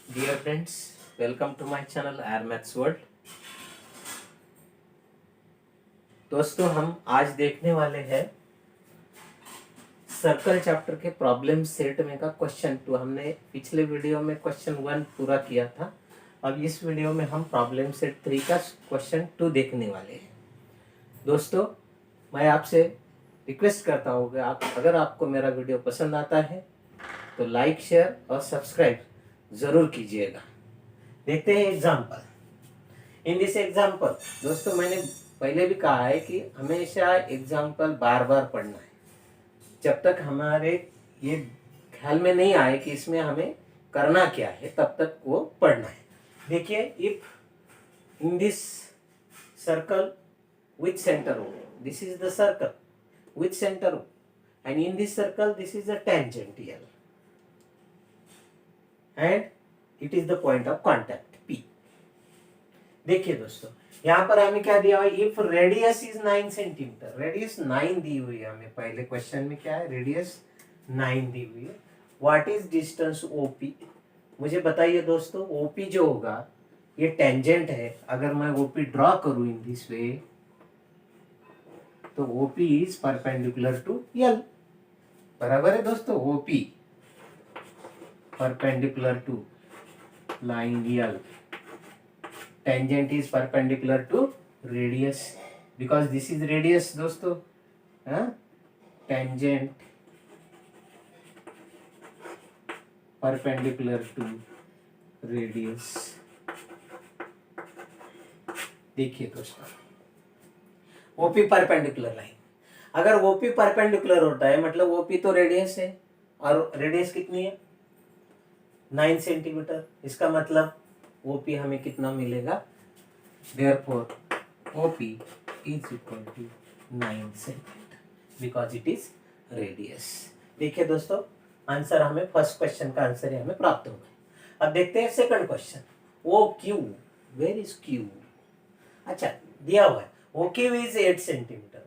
Dear friends, welcome to my channel Air Maths World। दोस्तों हम आज देखने वाले हैं सर्कल चैप्टर के प्रॉब्लम सेट में का क्वेश्चन 2। हमने पिछले वीडियो में क्वेश्चन 1 पूरा किया था। अब इस वीडियो में हम प्रॉब्लम सेट 3 का क्वेश्चन 2 देखने वाले हैं। दोस्तों मैं आपसे रिक्वेस्ट करता हूँ कि अगर आपको मेरा वीडियो पसंद आता है तो लाइक, शेयर और सब्सक्राइब जरूर कीजिएगा। देखते हैं एग्जाम्पल। इन दिस एग्जाम्पल दोस्तों मैंने पहले भी कहा है कि हमेशा एग्जाम्पल बार बार पढ़ना है जब तक हमारे ये ख्याल में नहीं आए कि इसमें हमें करना क्या है, तब तक वो पढ़ना है। देखिए, if in this circle with centre O, this is the circle with centre O, and in this circle this is a tangent L and it is the point of contact P। देखिए दोस्तों, यहाँ पर हमें क्या दिया हुआ है, if radius is 9 centimetre, radius 9 दी हुई है हमें। पहले क्वेश्चन में क्या है, रेडियस 9 दी हुई है। व्हाट इज डिस्टेंस OP, मुझे बताइए दोस्तों। OP जो होगा ये टेंजेंट है। अगर मैं OP ड्रॉ करूं इन दिस वे तो OP is perpendicular to L। बराबर है दोस्तों, OP perpendicular to line L, tangent is perpendicular to radius because this is radius दोस्तों। tangent perpendicular to radius। देखिए दोस्तों, OP परपेंडिकुलर लाइन, अगर OP perpendicular होता है मतलब OP तो रेडियस है और रेडियस कितनी है 9 सेंटीमीटर। इसका मतलब OP हमें कितना मिलेगा, therefore OP is equal to 9 centimetre because it is radius। देखिए दोस्तों, आंसर हमें फर्स्ट क्वेश्चन का आंसर ही हमें प्राप्त हो गया। अब देखते हैं second question. OQ, where is Q? अच्छा, दिया हुआ है OQ is 8 centimetre,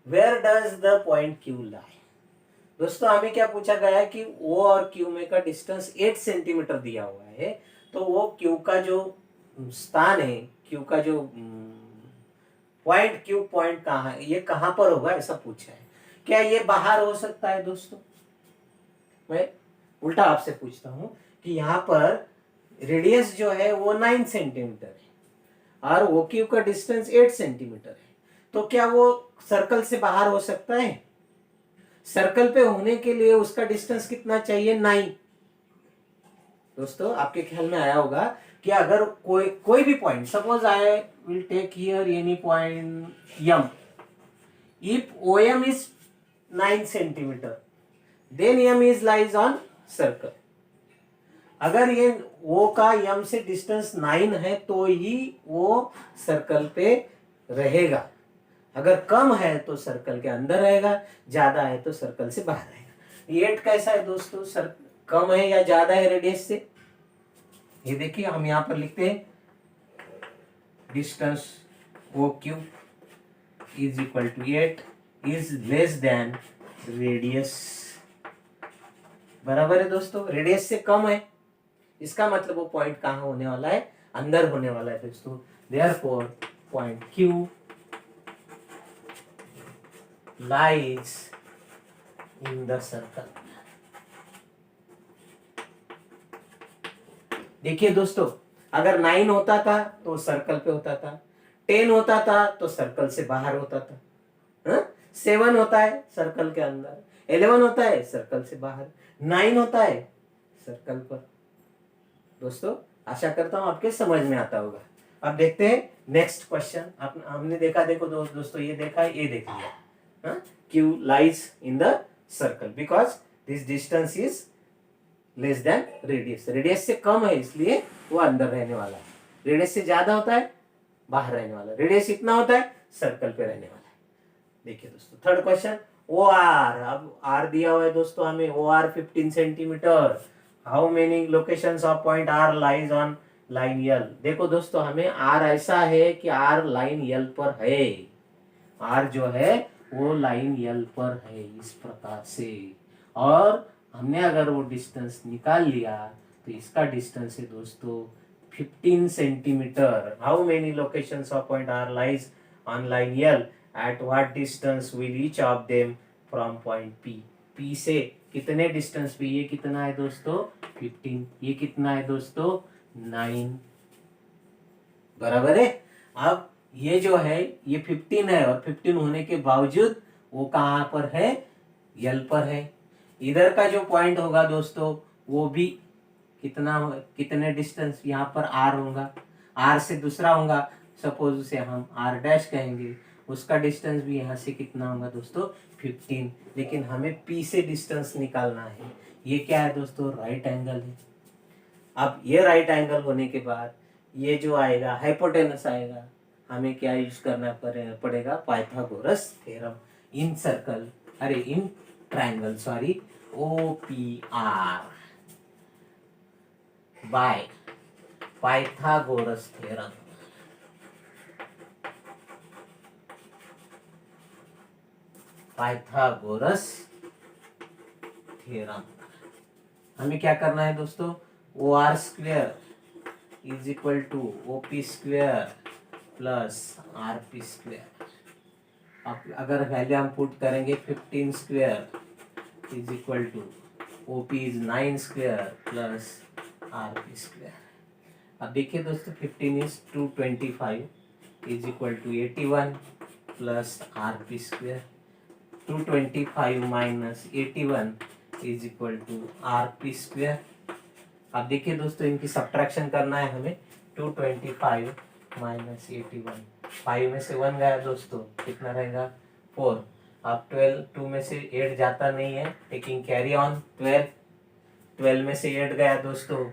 where does the point Q lie. दोस्तों हमें क्या पूछा गया है कि O और Q में का डिस्टेंस 8 सेंटीमीटर दिया हुआ है, तो वो Q का जो स्थान है, Q का जो पॉइंट, Q पॉइंट कहाँ है, ये कहाँ पर होगा ऐसा पूछा है। क्या ये बाहर हो सकता है दोस्तों? मैं उल्टा आपसे पूछता हूँ कि यहाँ पर रेडियस जो है वो 9 सेंटीमीटर है और OQ का डिस्टेंस 8 सेंटीमीटर है, तो क्या वो सर्कल से बाहर हो सकता है? सर्कल पे होने के लिए उसका डिस्टेंस कितना चाहिए, 9। दोस्तों आपके ख्याल में आया होगा कि अगर कोई भी point, suppose I will take here any point M, if OM is 9 centimetre then M is lies on circle. अगर ये O का M से डिस्टेंस 9 है तो ही वो सर्कल पे रहेगा। अगर कम है तो सर्कल के अंदर रहेगा, ज्यादा है तो सर्कल से बाहर रहेगा। 8 कैसा है दोस्तों, कम है या ज्यादा है रेडियस से? ये देखिए, हम यहां पर लिखते हैं distance OQ is equal to 8 is less than radius. बराबर है दोस्तों, रेडियस से कम है, इसका मतलब वो पॉइंट कहाँ होने वाला है, अंदर होने वाला है दोस्तों। Therefore point Q lies in the circle। देखिए दोस्तों, अगर 9 होता था तो सर्कल पे होता था, 10 होता था तो सर्कल से बाहर होता था, 7 होता है सर्कल के अंदर, 11 होता है सर्कल से बाहर, 9 होता है सर्कल पर। दोस्तों आशा करता हूं आपके समझ में आता होगा। अब देखते हैं नेक्स्ट क्वेश्चन। हमने देखा, देखो दोस्तों ये देखा है, ये देख लिया। Q lies in the circle because this distance is less than radius। Radius से कम है इसलिए वो अंदर रहने वाला है, रेडियस से ज्यादा होता है बाहर रहने वाला, रेडियस इतना होता है सर्कल पे रहने वाला है। देखिए दोस्तों थर्ड क्वेश्चन, OR। अब R दिया हुआ है दोस्तों हमें, OR 15 centimetre. How many locations of point R lies on line L। देखो दोस्तों, हमें R ऐसा है कि R लाइन L पर है, R जो है वो लाइन L पर है इस प्रकार से, और हमने अगर वो डिस्टेंस निकाल लिया तो इसका डिस्टेंस है दोस्तों 15 centimetre. How many locations of point are lies on line L, at what distance will each of them from point P. P से कितने डिस्टेंस पे, ये कितना है दोस्तों 15, ये कितना है दोस्तों 9, बराबर है। अब ये जो है ये 15 है और 15 होने के बावजूद वो कहाँ पर है, यल पर है। इधर का जो पॉइंट होगा दोस्तों वो भी कितने डिस्टेंस, यहाँ पर आर होगा, आर से दूसरा होगा, सपोज उसे हम आर डैश कहेंगे, उसका डिस्टेंस भी यहाँ से कितना होगा दोस्तों 15। लेकिन हमें पी से डिस्टेंस निकालना है। ये क्या है दोस्तों, राइट एंगल है। अब ये राइट एंगल होने के बाद ये जो आएगा हाइपोटेनस आएगा, हमें क्या यूज करना पड़ेगा, पाइथागोरस थ्योरम इन सर्कल, अरे in triangle sorry, OPR by Pythagoras theorem. Pythagoras theorem हमें क्या करना है दोस्तों, OR square is equal to OP square plus RP square. अब अगर वैल्यू हम पुट करेंगे 15 square is equal to OP is 9 square plus RP square. अब देखिए दोस्तों 15 is 225 is equal to 81 plus RP square. 225 minus 81 is equal to RP square. अब देखिए दोस्तों इनकी सब्ट्रैक्शन करना है हमें, 225 माइनस 81, 5 में से 1 गया दोस्तों, कितना रहेगा 4। अब 12, 2 में से 8 जाता नहीं है, टेकिंग कैरी ऑन 12, 12 में से 8 गया दोस्तों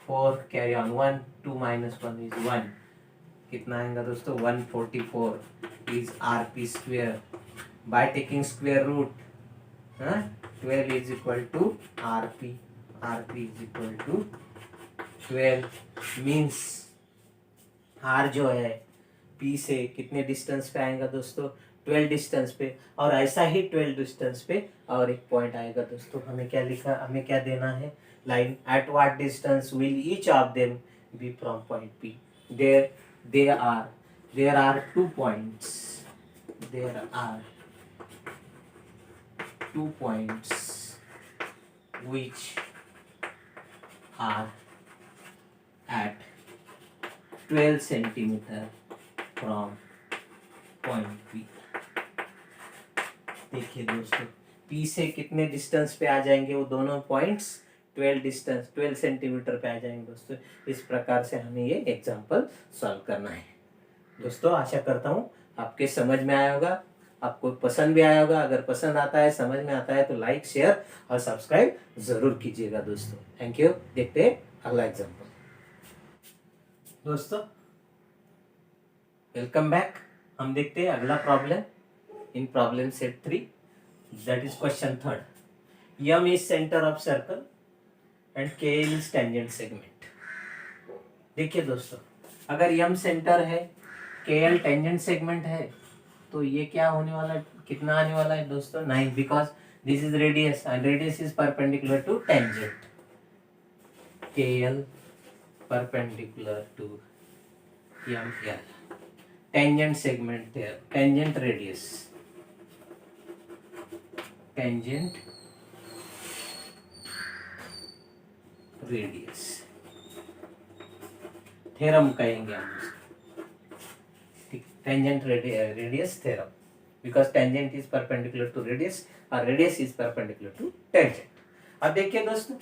4, कैरी ऑन 1, 2 माइनस 1 इज 1, कितना आएगा दोस्तों 144 is RP square. By taking square root 12 is equal to RP is equal to 12 means R जो है P से कितने डिस्टेंस पे आएगा दोस्तों 12 डिस्टेंस पे, और ऐसा ही 12 डिस्टेंस पे और एक पॉइंट आएगा दोस्तों। हमें क्या लिखा, हमें क्या देना है, line at what distance will each of them be from point P। there are 2 points, there are 2 points which are at 12 centimeter from point P। देखिए दोस्तों P से कितने डिस्टेंस पे आ जाएंगे वो दोनों पॉइंट्स, 12 सेंटीमीटर पे आ जाएंगे दोस्तों। इस प्रकार से हमें ये एग्जांपल सॉल्व करना है दोस्तों। आशा करता हूँ आपके समझ में आया होगा, आपको पसंद भी आया होगा। अगर पसंद आता है, समझ में आता है तो लाइक, शेयर और सब्सक्राइब जरूर कीजिएगा दोस्तों। Thank you. देखते हैं अगला एग्जांपल दोस्तों। Welcome back. हम देखते हैं अगला problem in problem set 3, that is question 3। M is centre of circle and KL is tangent segment. देखिए दोस्तों अगर M सेंटर है, KL टेंजेंट सेगमेंट है, तो ये क्या होने वाला है, कितना आने वाला है दोस्तों 9, because this is radius and radius is perpendicular to tangent. KL perpendicular to ML, tangent segment है, tangent radius, tangent radius theorem कहेंगे हम उसको, tangent radius theorem, because tangent is perpendicular to radius और radius is perpendicular to tangent। अब देखिए दोस्तों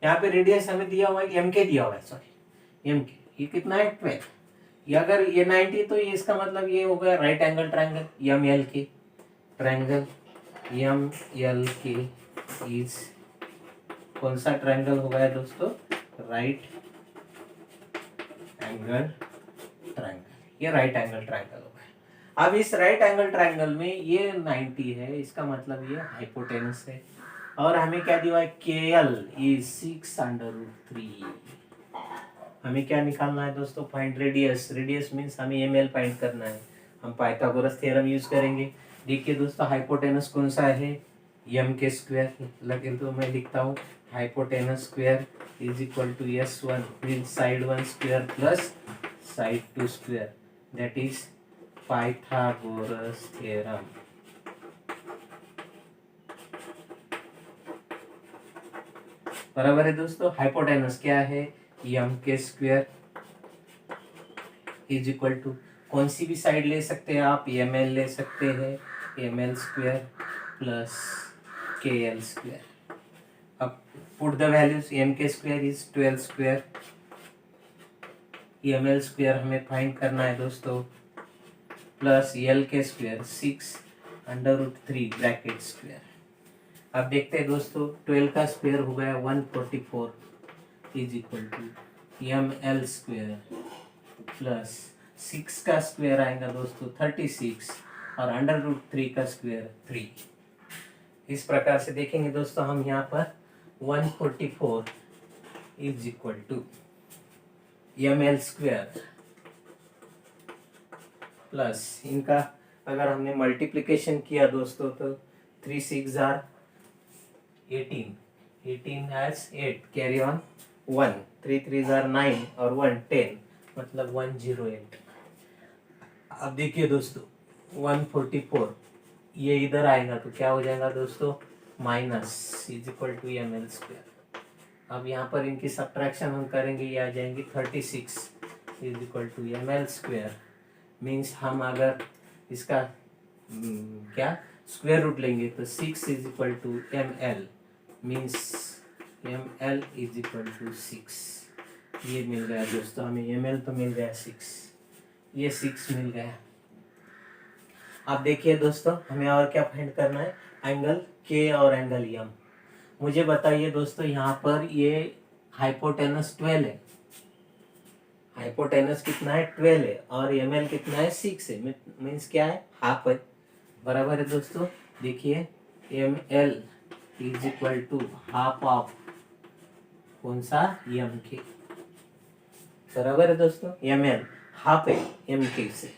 यहाँ पे रेडियस हमें दिया हुआ है, MK दिया हुआ है, सॉरी MK, ये कितना है 12। ये अगर ये 90 तो ये इसका मतलब ये हो गया right angle triangle MLK, triangle MLK is कौन सा ट्रायंगल हो गया दोस्तों, राइट एंगल ट्रायंगल। ये राइट एंगल ट्रायंगल हो गया। अब इस राइट एंगल ट्रायंगल में ये 90 है, इसका मतलब ये हाइपोटेनस है, और हमें क्या दिया है, KL इज 6√3। हमें क्या निकालना है दोस्तों, फाइंड रेडियस। रेडियस मीन्स हमें ML फाइंड करना है, हम पाइथागोरस थ्योरम यूज करेंगे। देखिए दोस्तों हाइपोटेनस कौन सा है, MK स्क्वायर, लेकिन तो मैं लिखता हूँ hypotenuse square is equal to S1 means side 1 square plus side 2 square, that is Pythagoras theorem. बराबर है दोस्तों। हाइपोटेनस क्या है, M K square is equal to, कौन सी भी साइड ले सकते हैं आप, एम एल ले सकते हैं, M L square plus K L square. अब put the values, M K square is 12 square, M L square हमें फाइंड करना है दोस्तों, plus L K square 6 √3 bracket square. अब देखते हैं दोस्तों, 12 का स्क्वायर हो गया 144 is equal to M L square plus 6 का स्क्वायर आएगा दोस्तों 36 और √3 का स्क्वायर 3। इस प्रकार से देखेंगे दोस्तों हम यहाँ पर 144 is equal to M L square plus इनका अगर हमने मल्टीप्लिकेशन किया दोस्तों तो 3 6 are 18 has 8 carry on 1, 3 3 are 9 और 1 10, मतलब 108। अब देखिए दोस्तों 144 ये इधर आएगा तो क्या हो जाएगा दोस्तों, minus is equal to M L square. अब यहाँ पर इनकी सब्ट्रैक्शन हम करेंगे, ये आ जाएंगे 36 is equal to M L square. Means हम अगर इसका क्या स्क्वायर रूट लेंगे तो 6 is equal to M L, means M L is equal to 6। ये मिल गया दोस्तों हमें, एम एल तो मिल गया 6, ये 6 मिल गया। अब देखिए दोस्तों हमें और क्या फाइंड करना है, एंगल के और एंगल एम। मुझे बताइए दोस्तों यहाँ पर ये हाइपोटेनस 12 है, हाइपोटेनस कितना है 12 है और एम एल कितना है 6 है, मीन्स क्या है हाफ है। बराबर है दोस्तों। देखिए M L is equal to half of कौन सा, एम के। बराबर है दोस्तों, एम एल हाफ है एम के से।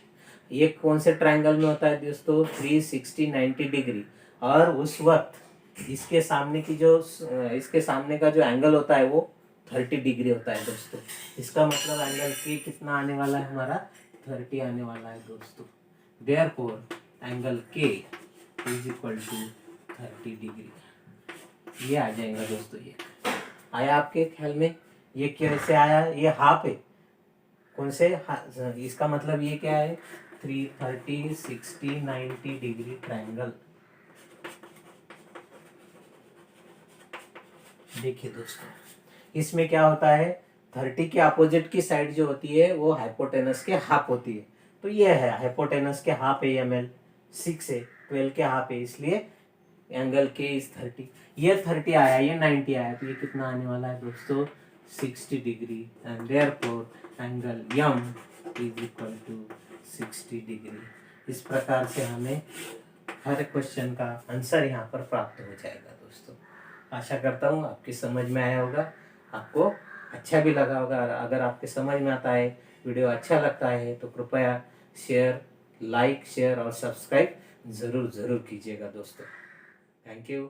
ये कौन से ट्रायंगल में होता है दोस्तों, 360 90 डिग्री, और उस वक्त इसके सामने की जो इसके सामने का जो एंगल होता है वो 30 डिग्री होता है दोस्तों। इसका मतलब एंगल के कितना आने वाला है हमारा, 30 आने वाला है दोस्तों। देयरफॉर एंगल के इज इक्वल टू 30 डिग्री, ये आ जाएगा दोस्तों। ये आया आपके ख्याल में, ये कैसे आया, ये हाफ है कौन से, इसका मतलब ये क्या है 330 60 90 डिग्री ट्रायंगल। देखिए दोस्तों इसमें क्या होता है, 30 के अपोजिट की साइड जो होती है वो हाइपोटेनस के हाफ होती है। तो ये है हाइपोटेनस के हाफ है एम एल, 6 है 12 के हाफ है, इसलिए एंगल के इज 30। ये 30 आया, ये 90 आया, तो ये कितना आने वाला है दोस्तों 60 degree, and therefore angle M is equal to 60 degree. इस प्रकार से हमें हर क्वेश्चन का आंसर यहाँ पर प्राप्त हो जाएगा दोस्तों। आशा करता हूँ आपकी समझ में आया होगा, आपको अच्छा भी लगा होगा। अगर आपके समझ में आता है, वीडियो अच्छा लगता है तो कृपया शेयर, लाइक, शेयर और सब्सक्राइब ज़रूर कीजिएगा दोस्तों। Thank you.